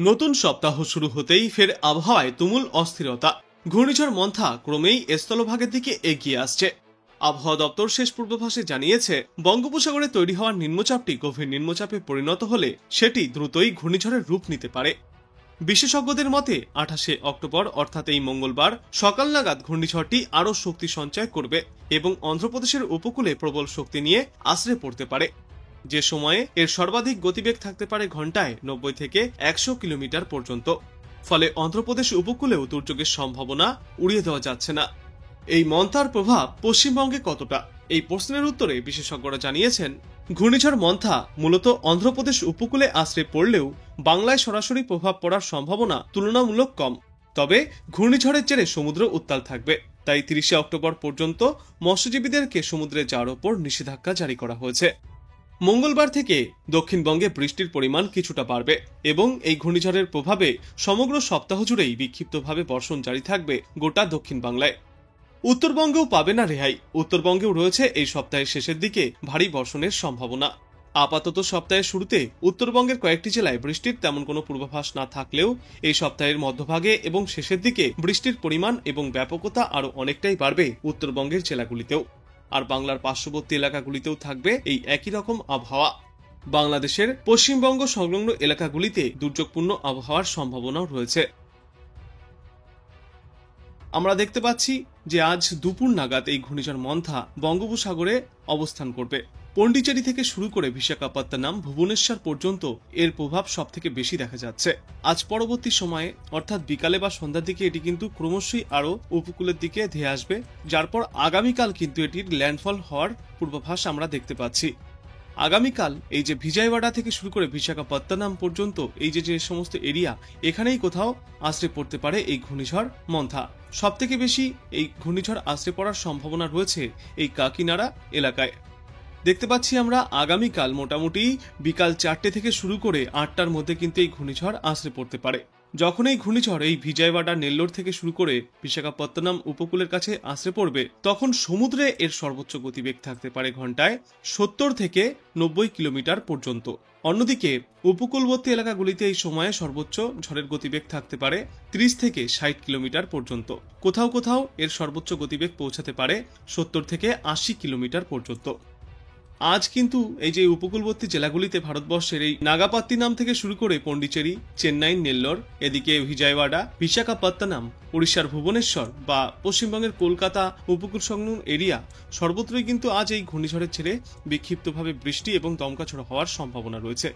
নতুন সপ্তাহ শুরু হতেই ফের আবহাওয়ায় তুমুল অস্থিরতা। ঘূর্ণিঝড় মন্থা ক্রমেই স্থলভাগের দিকে এগিয়ে আসছে। আবহাওয়া দপ্তর শেষ পূর্বাভাসে জানিয়েছে, বঙ্গোপসাগরে তৈরি হওয়া নিম্নচাপটি গভীর নিম্নচাপে পরিণত হলে সেটি দ্রুতই ঘূর্ণিঝড়ের রূপ নিতে পারে। বিশেষজ্ঞদের মতে 28 অক্টোবর অর্থাৎ এই মঙ্গলবার সকাল নাগাদ ঘূর্ণিঝড়টি আরও শক্তি সঞ্চয় করবে এবং অন্ধ্রপ্রদেশের উপকূলে প্রবল শক্তি নিয়ে আছড়ে পড়তে পারে, যে সময়ে এর সর্বাধিক গতিবেগ থাকতে পারে ঘন্টায় 90 থেকে 100 কিলোমিটার পর্যন্ত। ফলে অন্ধ্রপ্রদেশ উপকূলেও দুর্যোগের সম্ভাবনা উড়িয়ে দেওয়া যাচ্ছে না। এই মন্থার প্রভাব পশ্চিমবঙ্গে কতটা, এই প্রশ্নের উত্তরে বিশেষজ্ঞরা জানিয়েছেন, ঘূর্ণিঝড় মন্থা মূলত অন্ধ্রপ্রদেশ উপকূলে আছড়ে পড়লেও বাংলায় সরাসরি প্রভাব পড়ার সম্ভাবনা তুলনামূলক কম। তবে ঘূর্ণিঝড়ের জেরে সমুদ্র উত্তাল থাকবে, তাই 30 অক্টোবর পর্যন্ত মৎস্যজীবীদেরকে সমুদ্রে যাওয়ার ওপর নিষেধাজ্ঞা জারি করা হয়েছে। মঙ্গলবার থেকে দক্ষিণবঙ্গে বৃষ্টির পরিমাণ কিছুটা বাড়বে এবং এই ঘূর্ণিঝড়ের প্রভাবে সমগ্র সপ্তাহ জুড়েই বিক্ষিপ্তভাবে বর্ষণ জারি থাকবে গোটা দক্ষিণ বাংলায়। উত্তরবঙ্গেও পাবে না রেহাই। উত্তরবঙ্গেও রয়েছে এই সপ্তাহের শেষের দিকে ভারী বর্ষণের সম্ভাবনা। আপাতত সপ্তাহের শুরুতে উত্তরবঙ্গের কয়েকটি জেলায় বৃষ্টির তেমন কোনো পূর্বাভাস না থাকলেও এই সপ্তাহের মধ্যভাগে এবং শেষের দিকে বৃষ্টির পরিমাণ এবং ব্যাপকতা আরও অনেকটাই বাড়বে উত্তরবঙ্গের জেলাগুলিতেও। আর বাংলার পার্শ্ববর্তী এলাকাগুলিতেও থাকবে এই একই রকম আবহাওয়া। বাংলাদেশের পশ্চিমবঙ্গ সংলগ্ন এলাকাগুলিতে দুর্যোগপূর্ণ আবহাওয়ার সম্ভাবনাও রয়েছে। আমরা দেখতে পাচ্ছি যে আজ দুপুর নাগাদ এই ঘূর্ণিঝড় মন্থা বঙ্গোপসাগরে অবস্থান করবে। পন্ডিচেরি থেকে শুরু করে বিশাখাপত্তনম, ভুবনেশ্বর পর্যন্ত এর প্রভাব সব থেকে বেশি দেখা যাচ্ছে। আজ পরবর্তী সময়ে অর্থাৎ বিকালে বা সন্ধ্যার দিকে এটি কিন্তু ক্রমশই আরো উপকূলের দিকে ধেয়ে আসবে, যার পর আগামীকাল কিন্তু এটির ল্যান্ডফল হওয়ার পূর্বাভাস আমরা দেখতে পাচ্ছি। আগামীকাল এই যে ভিজয়ওয়াড়া থেকে শুরু করে বিশাখাপত্তনম পর্যন্ত এই যে সমস্ত এরিয়া, এখানেই কোথাও আছড়ে পড়তে পারে এই ঘূর্ণিঝড় মন্থা। সব থেকে বেশি এই ঘূর্ণিঝড় আছড়ে পড়ার সম্ভাবনা রয়েছে এই কাকিনাড়া এলাকায়। দেখতে পাচ্ছি আমরা আগামীকাল মোটামুটি বিকাল 4টে থেকে শুরু করে 8টার মধ্যে কিন্তু এই ঘূর্ণিঝড় আছড়ে পড়তে পারে। যখন এই ঘূর্ণিঝড় এই ভিজয়ওয়াড়া, নেল্লোর থেকে শুরু করে বিশাখাপত্তনম উপকূলের কাছে আছড়ে পড়বে, তখন সমুদ্রে এর সর্বোচ্চ গতিবেগ থাকতে পারে ঘন্টায় 70 থেকে 90 কিলোমিটার পর্যন্ত। অন্যদিকে উপকূলবর্তী এলাকাগুলিতে এই সময়ে সর্বোচ্চ ঝড়ের গতিবেগ থাকতে পারে 30 থেকে 60 কিলোমিটার পর্যন্ত। কোথাও কোথাও এর সর্বোচ্চ গতিবেগ পৌঁছাতে পারে 70 থেকে 80 কিলোমিটার পর্যন্ত। আজ কিন্তু এই যে উপকূলবর্তী জেলাগুলিতে ভারতবর্ষের এই নাগাপাত্তিনাম থেকে শুরু করে পন্ডিচেরি, চেন্নাই, নেল্লোর, এদিকে ভিজয়ওয়াড়া, বিশাখাপত্তনম, উড়িষ্যার ভুবনেশ্বর বা পশ্চিমবঙ্গের কলকাতা উপকূল সংলগ্ন এরিয়া, সর্বত্রই কিন্তু আজ এই ঘূর্ণিঝড়ের ছেড়ে বিক্ষিপ্তভাবে বৃষ্টি এবং দমকা ঝড় হওয়ার সম্ভাবনা রয়েছে।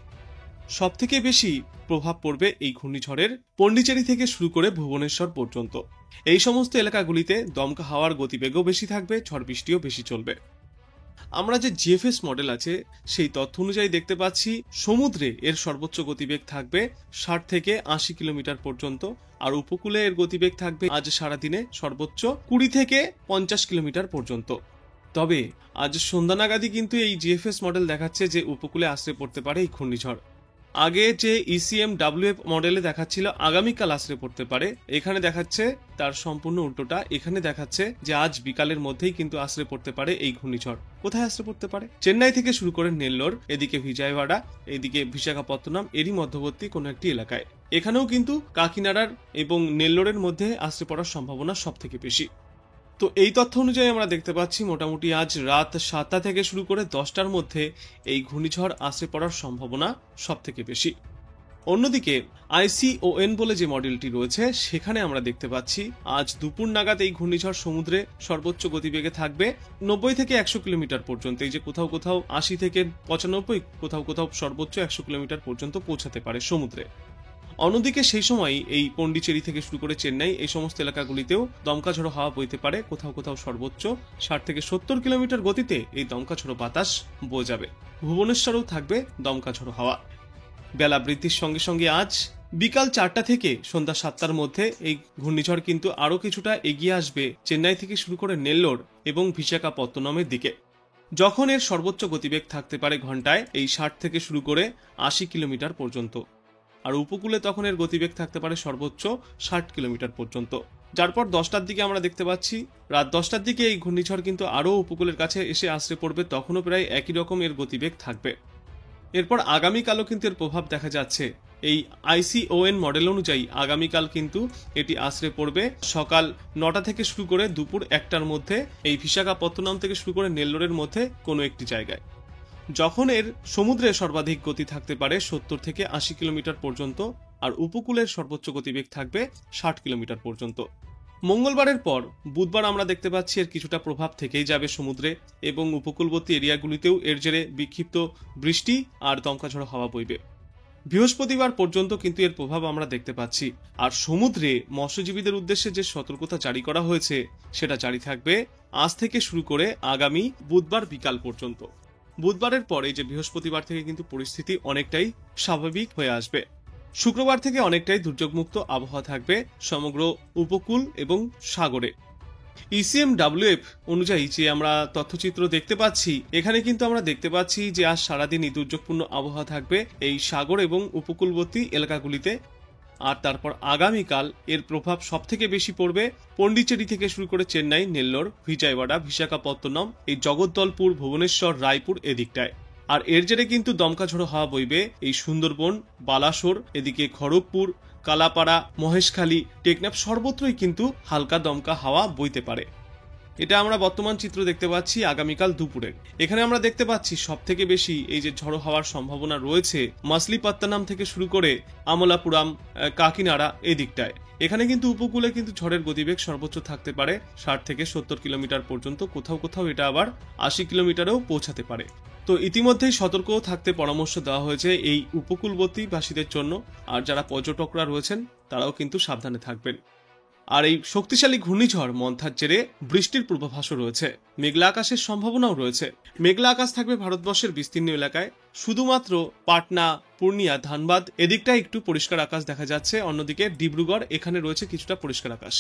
সব থেকে বেশি প্রভাব পড়বে এই ঘূর্ণিঝড়ের পন্ডিচেরি থেকে শুরু করে ভুবনেশ্বর পর্যন্ত। এই সমস্ত এলাকাগুলিতে দমকা হাওয়ার গতিবেগও বেশি থাকবে, ঝড় বৃষ্টিও বেশি চলবে। আমরা যে জিএফএস মডেল আছে সেই তথ্য অনুযায়ী দেখতে পাচ্ছি সমুদ্রে এর সর্বোচ্চ গতিবেগ থাকবে 60 থেকে 80 কিলোমিটার পর্যন্ত, আর উপকূলে এর গতিবেগ থাকবে আজ সারাদিনে সর্বোচ্চ 20 থেকে 50 কিলোমিটার পর্যন্ত। তবে আজ সন্ধ্যা নাগাদই কিন্তু এই জিএফএস মডেল দেখাচ্ছে যে উপকূলে আছড়ে পড়তে পারে এই ঘূর্ণিঝড়। আগে যে ECMWF মডেলে দেখাচ্ছিল আগামীকাল আছড়ে পড়তে পারে, এখানে দেখাচ্ছে তার সম্পূর্ণ উল্টোটা। এখানে দেখাচ্ছে যে আজ বিকালের মধ্যেই কিন্তু আছড়ে পড়তে পারে এই ঘূর্ণিঝড়। কোথায় আছড়ে পড়তে পারে? চেন্নাই থেকে শুরু করে নেল্লোর, এদিকে ভিজয়ওয়াড়া, এদিকে বিশাখাপত্তনম, এরই মধ্যবর্তী কোনো একটি এলাকায়। এখানেও কিন্তু কাকিনাড়ার এবং নেল্লোরের মধ্যে আছড়ে পড়ার সম্ভাবনা সব থেকে বেশি। তো এই তথ্য অনুযায়ী আমরা দেখতে পাচ্ছি মোটামুটি আজ রাত 7টা থেকে শুরু করে 10টার মধ্যে এই ঘূর্ণিঝড় আছড়ে পড়ার সম্ভাবনা সব থেকে বেশি। অন্যদিকে ICON বলে যে মডেলটি রয়েছে সেখানে আমরা দেখতে পাচ্ছি আজ দুপুর নাগাদ এই ঘূর্ণিঝড় সমুদ্রে সর্বোচ্চ গতিবেগে থাকবে 90 থেকে 100 কিলোমিটার পর্যন্ত। এই যে কোথাও কোথাও 80 থেকে 95, কোথাও কোথাও সর্বোচ্চ 100 কিলোমিটার পর্যন্ত পৌঁছাতে পারে সমুদ্রে। অন্যদিকে সেই সময় এই পন্ডিচেরি থেকে শুরু করে চেন্নাই, এই সমস্ত এলাকাগুলিতেও দমকা ঝড়ো হাওয়া বইতে পারে। কোথাও কোথাও সর্বোচ্চ 60 থেকে 70 কিলোমিটার গতিতে এই দমকা ঝড়ো বাতাস বয়ে যাবে। ভুবনেশ্বরেও থাকবে দমকা ঝড়ো হাওয়া। বেলা বৃদ্ধির সঙ্গে সঙ্গে আজ বিকাল 4টা থেকে সন্ধ্যা 7টার মধ্যে এই ঘূর্ণিঝড় কিন্তু আরও কিছুটা এগিয়ে আসবে চেন্নাই থেকে শুরু করে নেল্লোর এবং বিশাখাপত্তনমের দিকে, যখন এর সর্বোচ্চ গতিবেগ থাকতে পারে ঘন্টায় এই 60 থেকে শুরু করে 80 কিলোমিটার পর্যন্ত। আর উপকূলে তখন এর গতিবেগ থাকতে পারে সর্বোচ্চ 60 কিলোমিটার পর্যন্ত। যার পর 10টার দিকে আমরা দেখতে পাচ্ছি রাত 10টার দিকে এই ঘূর্ণিঝড় কিন্তু আরও উপকূলের কাছে এসে আছড়ে পড়বে, তখনও প্রায় একই রকম এর গতিবেগ থাকবে। এরপর আগামীকালও কিন্তু এর প্রভাব দেখা যাচ্ছে এই ICON মডেল অনুযায়ী আগামীকাল কিন্তু এটি আছড়ে পড়বে সকাল 9টা থেকে শুরু করে দুপুর 1টার মধ্যে এই বিশাখাপত্তনম থেকে শুরু করে নেল্লোরের মধ্যে কোনো একটি জায়গায়। যখন এর সমুদ্রে সর্বাধিক গতি থাকতে পারে 70 থেকে 80 কিলোমিটার পর্যন্ত, আর উপকূলের সর্বোচ্চ গতিবেগ থাকবে 60 কিলোমিটার পর্যন্ত। মঙ্গলবারের পর বুধবার আমরা দেখতে পাচ্ছি এর কিছুটা প্রভাব থেকেই যাবে সমুদ্রে, এবং উপকূলবর্তী এরিয়াগুলিতেও এর জেরে বিক্ষিপ্ত বৃষ্টি আর দমকা ঝড়ো হাওয়া বইবে। বৃহস্পতিবার পর্যন্ত কিন্তু এর প্রভাব আমরা দেখতে পাচ্ছি। আর সমুদ্রে মৎস্যজীবীদের উদ্দেশ্যে যে সতর্কতা জারি করা হয়েছে সেটা জারি থাকবে আজ থেকে শুরু করে আগামী বুধবার বিকাল পর্যন্ত। বুধবারের পরে যে বৃহস্পতিবার থেকে কিন্তু পরিস্থিতি অনেকটাই স্বাভাবিক হয়ে আসবে। শুক্রবার থেকে অনেকটাই দুর্যোগমুক্ত আবহাওয়া থাকবে সমগ্র উপকূল এবং সাগরে। ECMWF অনুযায়ী যে আমরা তথ্যচিত্র দেখতে পাচ্ছি, এখানে কিন্তু আমরা দেখতে পাচ্ছি যে আজ সারাদিনই দুর্যোগপূর্ণ আবহাওয়া থাকবে এই সাগর এবং উপকূলবর্তী এলাকাগুলিতে। আর তারপর আগামীকাল এর প্রভাব সব থেকে বেশি পড়বে পন্ডিচেরি থেকে শুরু করে চেন্নাই, নেল্লোর, ভিজয়ওয়াড়া, বিশাখাপত্তনম, এই জগদ্দলপুর, ভুবনেশ্বর, রায়পুর এদিকটায়। আর এর জেরে কিন্তু দমকা ঝড়ো হাওয়া বইবে এই সুন্দরবন, বালাসোর, এদিকে খড়গপুর, কালাপাড়া, মহেশখালী, টেকনাফ সর্বত্রই কিন্তু হালকা দমকা হাওয়া বইতে পারে। এটা আমরা বর্তমান চিত্র দেখতে পাচ্ছি আগামীকাল দুপুরে। এখানে আমরা দেখতে পাচ্ছি সব থেকে বেশি এই যে ঝড়ো হওয়ার সম্ভাবনা রয়েছে মাসলিপত্তনম থেকে শুরু করে আমলাপুরাম, কাকিনাড়া এদিকটায়। এখানে কিন্তু উপকূলে কিন্তু ঝড়ের গতিবেগ সর্বোচ্চ থাকতে পারে 60 থেকে 70 কিলোমিটার পর্যন্ত, কোথাও কোথাও এটা আবার 80 কিলোমিটারেও পৌঁছাতে পারে। তো ইতিমধ্যেই সতর্ক থাকতে পরামর্শ দেওয়া হয়েছে এই উপকূলবর্তী বাসীদের জন্য। আর যারা পর্যটকরা রয়েছেন তারাও কিন্তু সাবধানে থাকবেন। আর এই শক্তিশালী ঘূর্ণিঝড় মন্থার জেরে বৃষ্টির পূর্বাভাসও রয়েছে, মেঘলা আকাশের সম্ভাবনাও রয়েছে। মেঘলা আকাশ থাকবে ভারতবর্ষের বিস্তীর্ণ এলাকায়, শুধুমাত্র পাটনা, পূর্ণিয়া, ধানবাদ এদিকটায় একটু পরিষ্কার আকাশ দেখা যাচ্ছে। অন্যদিকে ডিব্রুগড় এখানে রয়েছে কিছুটা পরিষ্কার আকাশ।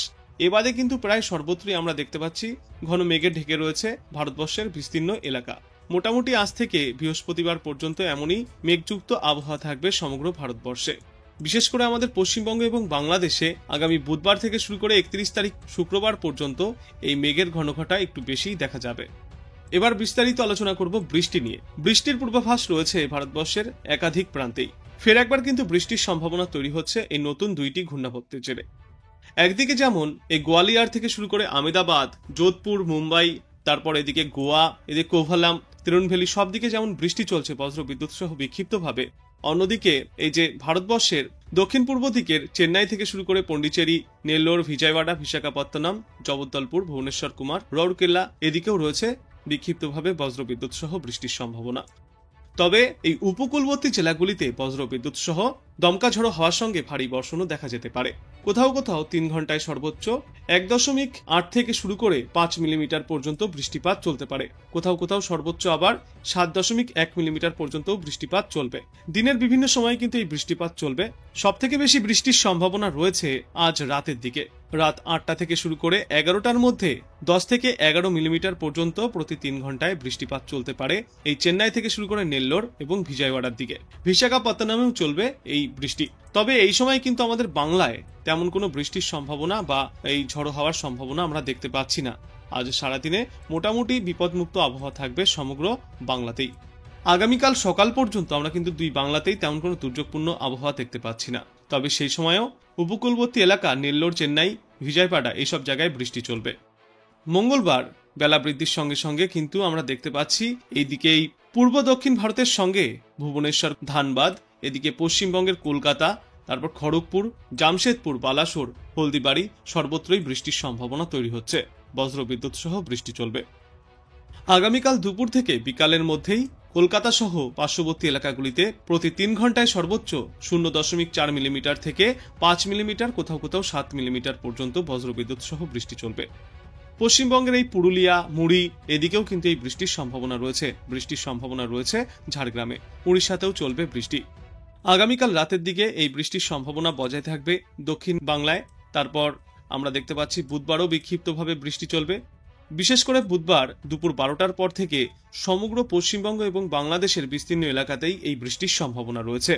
এবারে কিন্তু প্রায় সর্বত্রই আমরা দেখতে পাচ্ছি ঘন মেঘে ঢেকে রয়েছে ভারতবর্ষের বিস্তীর্ণ এলাকা। মোটামুটি আজ থেকে বৃহস্পতিবার পর্যন্ত এমনই মেঘযুক্ত আবহাওয়া থাকবে সমগ্র ভারতবর্ষে। বিশেষ করে আমাদের পশ্চিমবঙ্গ এবং বাংলাদেশে আগামী বুধবার থেকে শুরু করে 31 তারিখ শুক্রবার পর্যন্ত এই মেঘের ঘনঘটা একটু বেশি দেখা যাবে। এবার বিস্তারিত আলোচনা করব বৃষ্টি নিয়ে। বৃষ্টির পূর্বাভাস রয়েছে ভারতবর্ষের একাধিক প্রান্তেই। ফের একবার কিন্তু বৃষ্টির সম্ভাবনা তৈরি হচ্ছে এই নতুন দুইটি ঘূর্ণাবর্তের জেরে। একদিকে যেমন এই গোয়ালিয়র থেকে শুরু করে আমেদাবাদ, যোধপুর, মুম্বাই, তারপর এদিকে গোয়া, এদিকে কোভালাম, তিরুনভেলি সব দিকে যেমন বৃষ্টি চলছে বজ্র বিদ্যুৎ সহ বিক্ষিপ্তভাবে, অন্যদিকে এই যে ভারতবর্ষের দক্ষিণ পূর্ব দিকের চেন্নাই থেকে শুরু করে পন্ডিচেরি, নেল্লোর, ভিজয়ওয়াড়া, বিশাখাপত্তনম, জগদ্দলপুর, ভুবনেশ্বর, কুমার, রৌরকেল্লা এদিকেও রয়েছে বিক্ষিপ্তভাবে বজ্র বিদ্যুৎ সহ বৃষ্টির সম্ভাবনা। তবে এই উপকূলবর্তী জেলাগুলিতে বজ্র বিদ্যুৎ সহ দমকা ঝড়ো হওয়ার সঙ্গে ভারী বর্ষণও দেখা যেতে পারে। কোথাও কোথাও 3 ঘন্টায় সর্বোচ্চ 1.8 থেকে শুরু করে 5 মিলিমিটার পর্যন্ত বৃষ্টিপাত চলতে পারে। কোথাও কোথাও সর্বোচ্চ আবার 7.1 মিলিমিটার পর্যন্ত বৃষ্টিপাত চলবে। দিনের বিভিন্ন সময়ে কিন্তু এই বৃষ্টিপাত চলবে। সব থেকে বেশি বৃষ্টির সম্ভাবনা রয়েছে আজ রাতের দিকে। রাত 8টা থেকে শুরু করে 11টার মধ্যে 10 থেকে 11 মিলিমিটার পর্যন্ত প্রতি 3 ঘন্টায় বৃষ্টিপাত চলতে পারে এই চেন্নাই থেকে শুরু করে নেল্লোর এবং ভিজয়ওয়াড়ার দিকে। বিশাখাপত্তনমেও চলবে এই বৃষ্টি। তবে এই সময় কিন্তু আমাদের বাংলায় তেমন কোনো বৃষ্টির সম্ভাবনা বা এই ঝড়ো হওয়ার সম্ভাবনা আমরা দেখতে পাচ্ছি না। আজ সারাদিনে মোটামুটি বিপদমুক্ত আবহাওয়া থাকবে সমগ্র বাংলাতেই। আগামীকাল সকাল পর্যন্ত আমরা কিন্তু দুই বাংলাতেই তেমন কোনো দুর্যোগপূর্ণ আবহাওয়া দেখতে পাচ্ছি না। তবে সেই সময়েও উপকূলবর্তী এলাকা নেল্লোর, চেন্নাই, ভিজয়ওয়াড়া এইসব জায়গায় বৃষ্টি চলবে। মঙ্গলবার বেলা বৃদ্ধির সঙ্গে সঙ্গে কিন্তু আমরা দেখতে পাচ্ছি এইদিকে এই পূর্ব দক্ষিণ ভারতের সঙ্গে ভুবনেশ্বর, ধানবাদ, এদিকে পশ্চিমবঙ্গের কলকাতা, তারপর খড়গপুর, জামশেদপুর, বালাসোর, হলদিবাড়ি সর্বত্রই বৃষ্টির সম্ভাবনা তৈরি হচ্ছে। বজ্রবিদ্যুৎ সহ বৃষ্টি চলবে। আগামীকাল দুপুর থেকে বিকালের মধ্যেই কলকাতা সহ পার্শ্ববর্তী এলাকাগুলিতে প্রতি 3 ঘন্টায় সর্বোচ্চ 0.4 মিলিমিটার থেকে 5 মিলিমিটার, কোথাও কোথাও 7 মিলিমিটার পর্যন্ত বজ্রবিদ্যুৎ সহ বৃষ্টি চলবে। পশ্চিমবঙ্গের এই পুরুলিয়া, মুড়ি এদিকেও কিন্তু এই বৃষ্টির সম্ভাবনা রয়েছে। বৃষ্টির সম্ভাবনা রয়েছে ঝাড়গ্রামে, উড়িষ্যাতেও চলবে বৃষ্টি। আগামীকাল রাতের দিকে এই বৃষ্টির সম্ভাবনা বজায় থাকবে দক্ষিণ বাংলায়। তারপর আমরা দেখতে পাচ্ছি বুধবারও বিক্ষিপ্তভাবে বৃষ্টি চলবে। বিশেষ করে বুধবার দুপুর 12টার পর থেকে সমগ্র পশ্চিমবঙ্গ এবং বাংলাদেশের বিস্তীর্ণ এলাকাতেই এই বৃষ্টির সম্ভাবনা রয়েছে।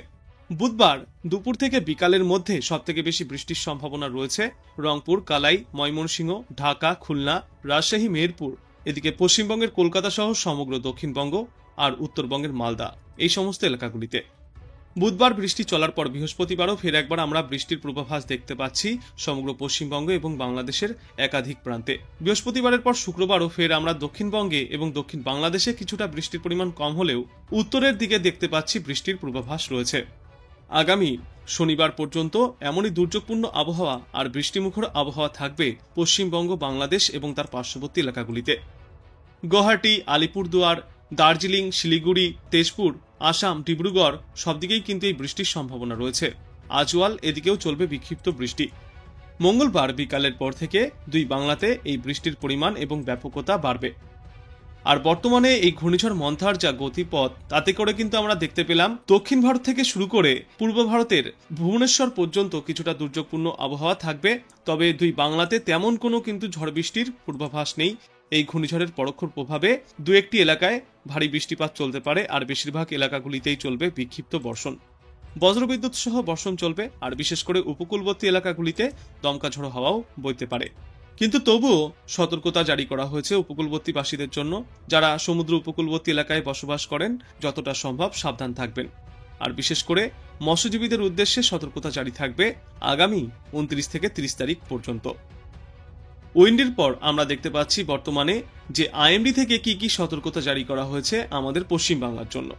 বুধবার দুপুর থেকে বিকালের মধ্যে সবথেকে বেশি বৃষ্টির সম্ভাবনা রয়েছে রংপুর, কালাই, ময়মনসিংহ, ঢাকা, খুলনা, রাজশাহী, মেহেরপুর, এদিকে পশ্চিমবঙ্গের কলকাতা সহ সমগ্র দক্ষিণবঙ্গ আর উত্তরবঙ্গের মালদা এই সমস্ত এলাকাগুলিতে। বুধবার বৃষ্টি চলার পর বৃহস্পতিবারও ফের একবার আমরা বৃষ্টির পূর্বাভাস দেখতে পাচ্ছি সমগ্র পশ্চিমবঙ্গ এবং বাংলাদেশের একাধিক প্রান্তে। বৃহস্পতিবারের পর শুক্রবারও ফের আমরা দক্ষিণবঙ্গে এবং দক্ষিণ বাংলাদেশে কিছুটা বৃষ্টির পরিমাণ কম হলেও উত্তরের দিকে দেখতে পাচ্ছি বৃষ্টির পূর্বাভাস রয়েছে। আগামী শনিবার পর্যন্ত এমনই দুর্যোগপূর্ণ আবহাওয়া আর বৃষ্টিমুখর আবহাওয়া থাকবে পশ্চিমবঙ্গ, বাংলাদেশ এবং তার পার্শ্ববর্তী এলাকাগুলিতে। গুয়াহাটি, আলিপুরদুয়ার, দার্জিলিং, শিলিগুড়ি, তেজপুর, আসাম, ডিব্রুগড় সবদিকেই কিন্তু এই বৃষ্টির সম্ভাবনা রয়েছে। আজওয়াল এদিকেও চলবে বিক্ষিপ্ত বৃষ্টি। মঙ্গলবার বিকালের পর থেকে দুই বাংলাতে এই বৃষ্টির পরিমাণ এবং ব্যাপকতা বাড়বে। আর বর্তমানে এই ঘূর্ণিঝড় মন্থার যা গতিপথ, তাতে করে কিন্তু আমরা দেখতে পেলাম দক্ষিণ ভারত থেকে শুরু করে পূর্ব ভারতের ভুবনেশ্বর পর্যন্ত কিছুটা দুর্যোগপূর্ণ আবহাওয়া থাকবে। তবে দুই বাংলাতে তেমন কোনো কিন্তু ঝড় বৃষ্টির পূর্বাভাস নেই। এই ঘূর্ণিঝড়ের পরোক্ষ প্রভাবে দু একটি এলাকায় ভারী বৃষ্টিপাত চলতে পারে, আর বেশিরভাগ এলাকাগুলিতেই চলবে বিক্ষিপ্ত বর্ষণ। বজ্রবিদ্যুৎ সহ বর্ষণ চলবে, আর বিশেষ করে উপকূলবর্তী এলাকাগুলিতে দমকা ঝড়ো হাওয়াও বইতে পারে। কিন্তু তবুও সতর্কতা জারি করা হয়েছে উপকূলবর্তীবাসীদের জন্য। যারা সমুদ্র উপকূলবর্তী এলাকায় বসবাস করেন যতটা সম্ভব সাবধান থাকবেন। আর বিশেষ করে মৎস্যজীবীদের উদ্দেশ্যে সতর্কতা জারি থাকবে আগামী 29 থেকে 30 তারিখ পর্যন্ত। উইন্ডের পর আমরা দেখতে পাচ্ছি বর্তমানে যে আইএমডি থেকে কি কি সতর্কতা জারি করা হয়েছে আমাদের পশ্চিমবাংলার জন্য।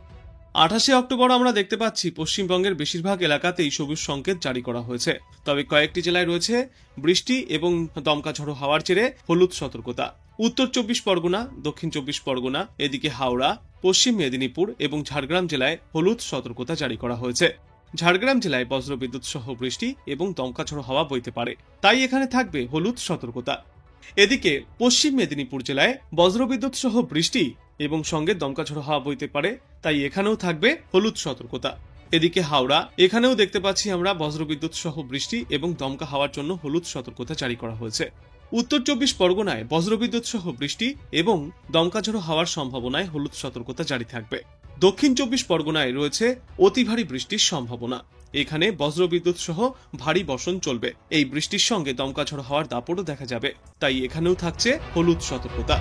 28 অক্টোবর আমরা দেখতে পাচ্ছি পশ্চিমবঙ্গের বেশিরভাগ এলাকাতেই সবুজ সংকেত জারি করা হয়েছে। তবে কয়েকটি জেলায় রয়েছে বৃষ্টি এবং দমকা ঝড়ো হাওয়ার জেরে হলুদ সতর্কতা। উত্তর 24 পরগনা, দক্ষিণ 24 পরগনা, এদিকে হাওড়া, পশ্চিম মেদিনীপুর এবং ঝাড়গ্রাম জেলায় হলুদ সতর্কতা জারি করা হয়েছে। ঝাড়গ্রাম জেলায় বজ্রবিদ্যুৎ সহ বৃষ্টি এবং দমকা ঝড়ো হাওয়া বইতে পারে, তাই এখানে থাকবে হলুদ সতর্কতা। এদিকে পশ্চিম মেদিনীপুর জেলায় বজ্রবিদ্যুৎ সহ বৃষ্টি এবং সঙ্গে দমকা ঝড়ো হাওয়া বইতে পারে, তাই এখানেও থাকবে হলুদ সতর্কতা। এদিকে হাওড়া, এখানেও দেখতে পাচ্ছি আমরা বজ্রবিদ্যুৎ সহ বৃষ্টি এবং দমকা হাওয়ার জন্য হলুদ সতর্কতা জারি করা হয়েছে। উত্তর 24 পরগনায় বজ্রবিদ্যুৎ সহ বৃষ্টি এবং দমকা ঝড়ো হাওয়ার সম্ভাবনায় হলুদ সতর্কতা জারি থাকবে। দক্ষিণ 24 পরগনায় রয়েছে অতি ভারী বৃষ্টির সম্ভাবনা। এখানে বজ্রবিদ্যুৎ সহ ভারী বর্ষণ চলবে। এই বৃষ্টির সঙ্গে দমকা ঝড়ো হাওয়ার দাপটও দেখা যাবে, তাই এখানেও থাকছে হলুদ সতর্কতা।